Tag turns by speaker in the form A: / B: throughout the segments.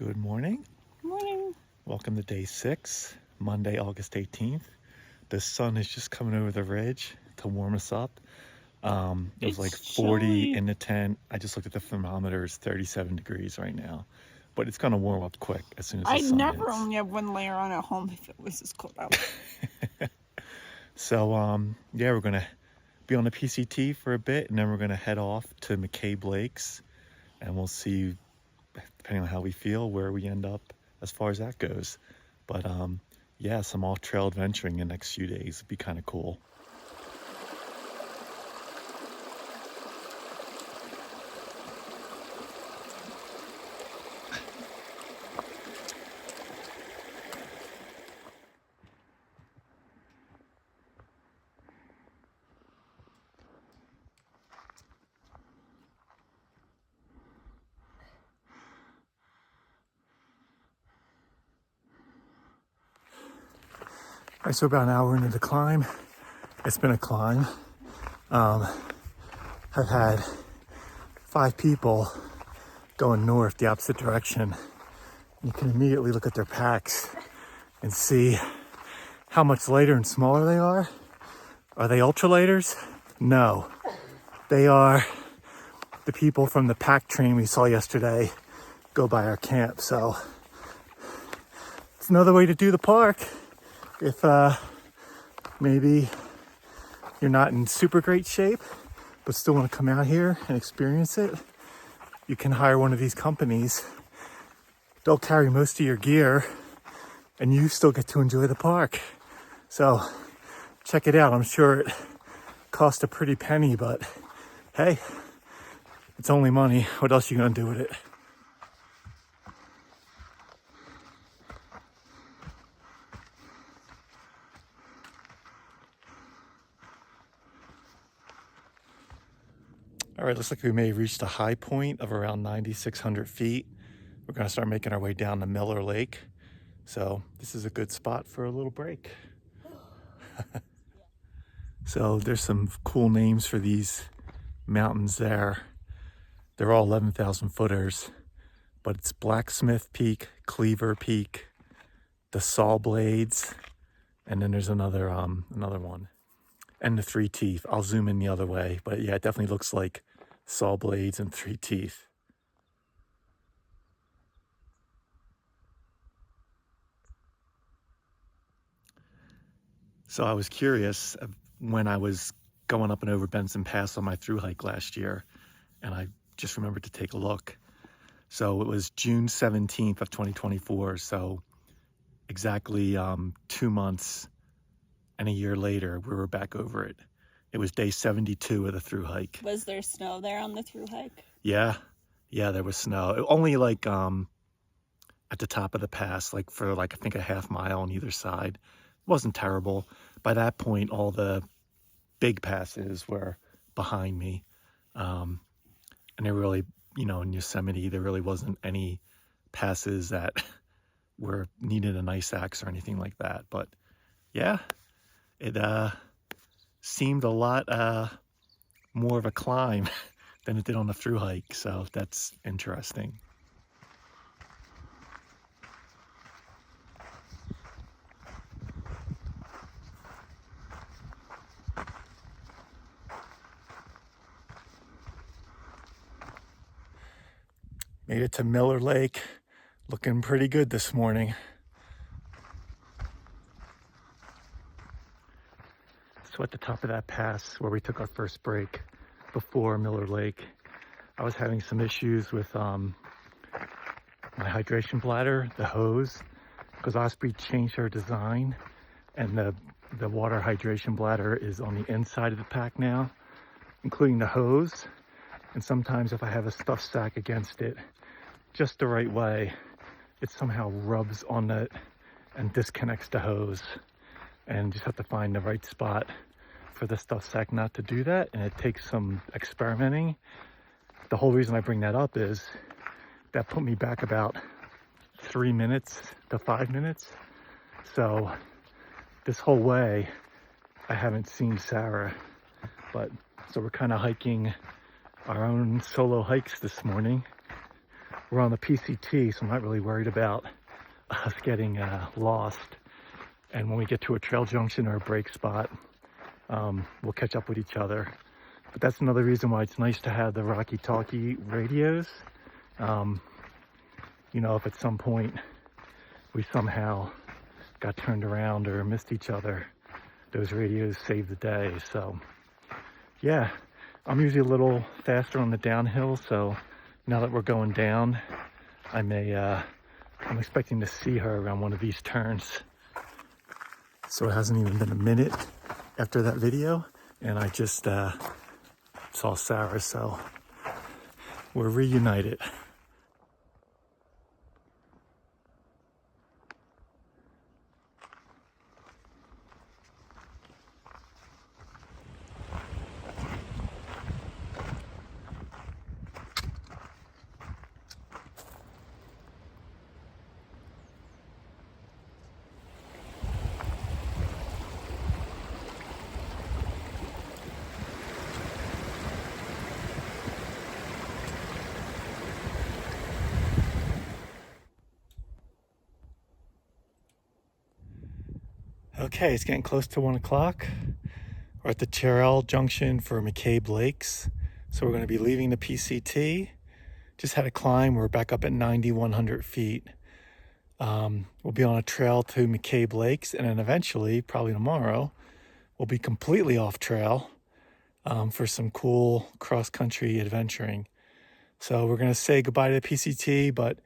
A: Good morning.
B: Morning.
A: Welcome to day 6, Monday, August 18th. The sun is just coming over the ridge to warm us up. It was like 40
B: chilly.
A: in the tent. I just looked at the thermometer, it's 37 degrees right now. But it's gonna warm up quick as soon as the
B: I'd
A: sun
B: never
A: hits.
B: only have one layer on at home if it was this cold out.
A: So yeah, we're gonna be on the PCT for a bit, and then we're gonna head off to McCabe Lakes, and we'll see, depending on how we feel, where we end up as far as that goes. But yeah, some off-trail adventuring in the next few days would be kind of cool. All right, so about an hour into the climb. It's been a climb. I've had 5 people going north the opposite direction. You can immediately look at their packs and see how much lighter and smaller they are. Are they ultralighters? No. They are the people from the pack train we saw yesterday go by our camp. So it's another way to do the park. If maybe you're not in super great shape, but still want to come out here and experience it, you can hire one of these companies. They'll carry most of your gear and you still get to enjoy the park. So check it out. I'm sure it cost a pretty penny, but hey, it's only money. What else are you gonna do with it? All right, looks like we may have reached a high point of around 9,600 feet. We're gonna start making our way down to Miller Lake. So this is a good spot for a little break. So there's some cool names for these mountains there. They're all 11,000 footers, but it's Blacksmith Peak, Cleaver Peak, the Saw Blades, and then there's another one. And the Three Teeth. I'll zoom in the other way, but yeah, it definitely looks like Saw Blades and Three Teeth. So I was curious when I was going up and over Benson Pass on my thru hike last year, and I just remembered to take a look. So it was June 17th of 2024, so exactly 2 months and a year later, we were back over it. It was day 72 of the thru hike.
B: Was there snow there on the thru hike?
A: Yeah, there was snow. Only like at the top of the pass, like for like I think a half mile on either side. It wasn't terrible. By that point, all the big passes were behind me. And there really, in Yosemite, there really wasn't any passes that were needed an ice axe or anything like that. But yeah, it seemed a lot more of a climb than it did on the thru hike. So that's interesting. Made it to Miller Lake, looking pretty good this morning. So at the top of that pass where we took our first break before Miller Lake, I was having some issues with my hydration bladder, the hose, because Osprey changed her design, and the water hydration bladder is on the inside of the pack now, including the hose. And sometimes if I have a stuffed sack against it just the right way, it somehow rubs on it and disconnects the hose. And just have to find the right spot for the stuffed sack not to do that. And it takes some experimenting. The whole reason I bring that up is that put me back about 3 minutes to 5 minutes. So this whole way, I haven't seen Sarah. So we're kind of hiking our own solo hikes this morning. we're on the PCT, so I'm not really worried about us getting lost. And when we get to a trail junction or a break spot, we'll catch up with each other. But that's another reason why it's nice to have the Rocky Talkie radios. You know, if at some point we somehow got turned around or missed each other, those radios save the day. So yeah, I'm usually a little faster on the downhill, so now that we're going down, I'm expecting to see her around one of these turns. So it hasn't even been a minute after that video, and I just saw Sarah, so we're reunited. Okay, it's getting close to 1 o'clock. We're at the trail junction for McCabe Lakes. So we're going to be leaving the PCT. Just had a climb. We're back up at 9,100 feet. We'll be on a trail to McCabe Lakes, and then eventually, probably tomorrow, we'll be completely off trail for some cool cross-country adventuring. So we're going to say goodbye to the PCT, but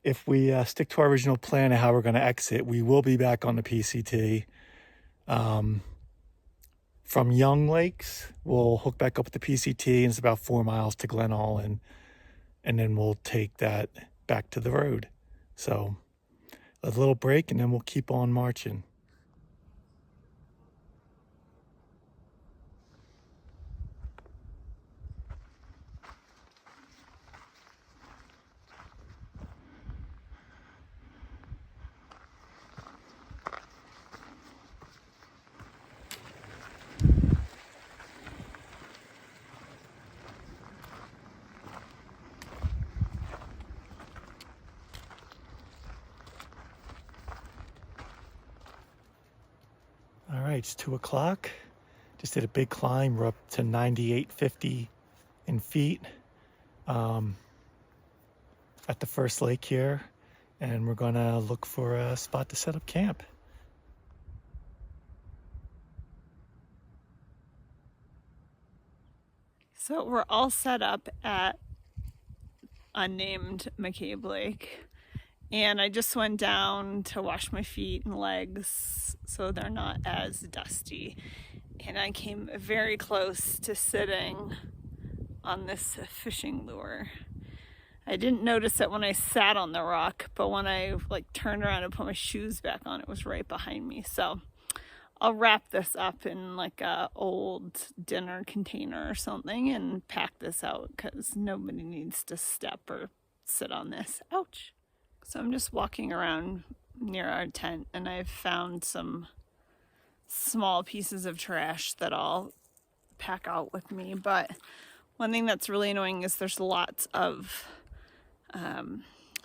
A: if we stick to our original plan of how we're going to exit, we will be back on the PCT. From Young Lakes, we'll hook back up with the PCT, and it's about 4 miles to Glen Allen, and then we'll take that back to the road. So a little break, and then we'll keep on marching. All right, it's 2 o'clock. Just did a big climb. We're up to 9,850 in feet at the first lake here. And we're gonna look for a spot to set up camp.
B: So we're all set up at unnamed McCabe Lake. And I just went down to wash my feet and legs so they're not as dusty. And I came very close to sitting on this fishing lure. I didn't notice it when I sat on the rock, but when I turned around and put my shoes back on, it was right behind me. So I'll wrap this up in a old dinner container or something and pack this out because nobody needs to step or sit on this. Ouch. So I'm just walking around near our tent, and I've found some small pieces of trash that I'll pack out with me. But one thing that's really annoying is there's lots of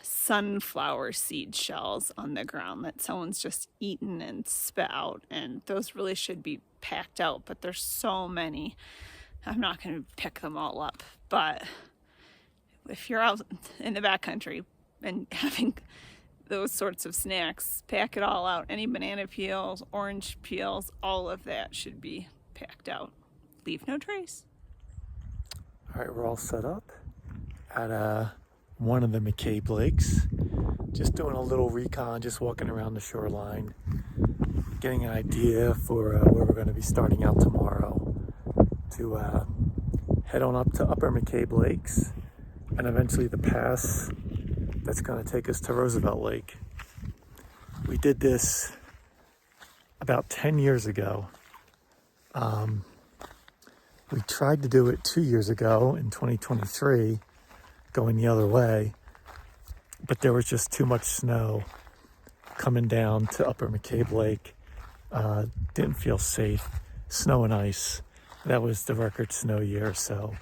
B: sunflower seed shells on the ground that someone's just eaten and spit out, and those really should be packed out, but there's so many. I'm not going to pick them all up, but if you're out in the backcountry and having those sorts of snacks, pack it all out. Any banana peels, orange peels, all of that should be packed out. Leave no trace.
A: All right, we're all set up at one of the McCabe Lakes. Just doing a little recon, just walking around the shoreline, getting an idea for where we're going to be starting out tomorrow to head on up to Upper McCabe Lakes and eventually the pass that's going to take us to Roosevelt Lake. We did this about 10 years ago. We tried to do it 2 years ago in 2023, going the other way, but there was just too much snow coming down to Upper McCabe Lake. Didn't feel safe. Snow and ice. That was the record snow year, so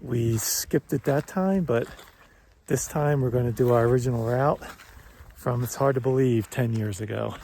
A: we skipped it that time, but This time we're going to do our original route from, it's hard to believe, 10 years ago.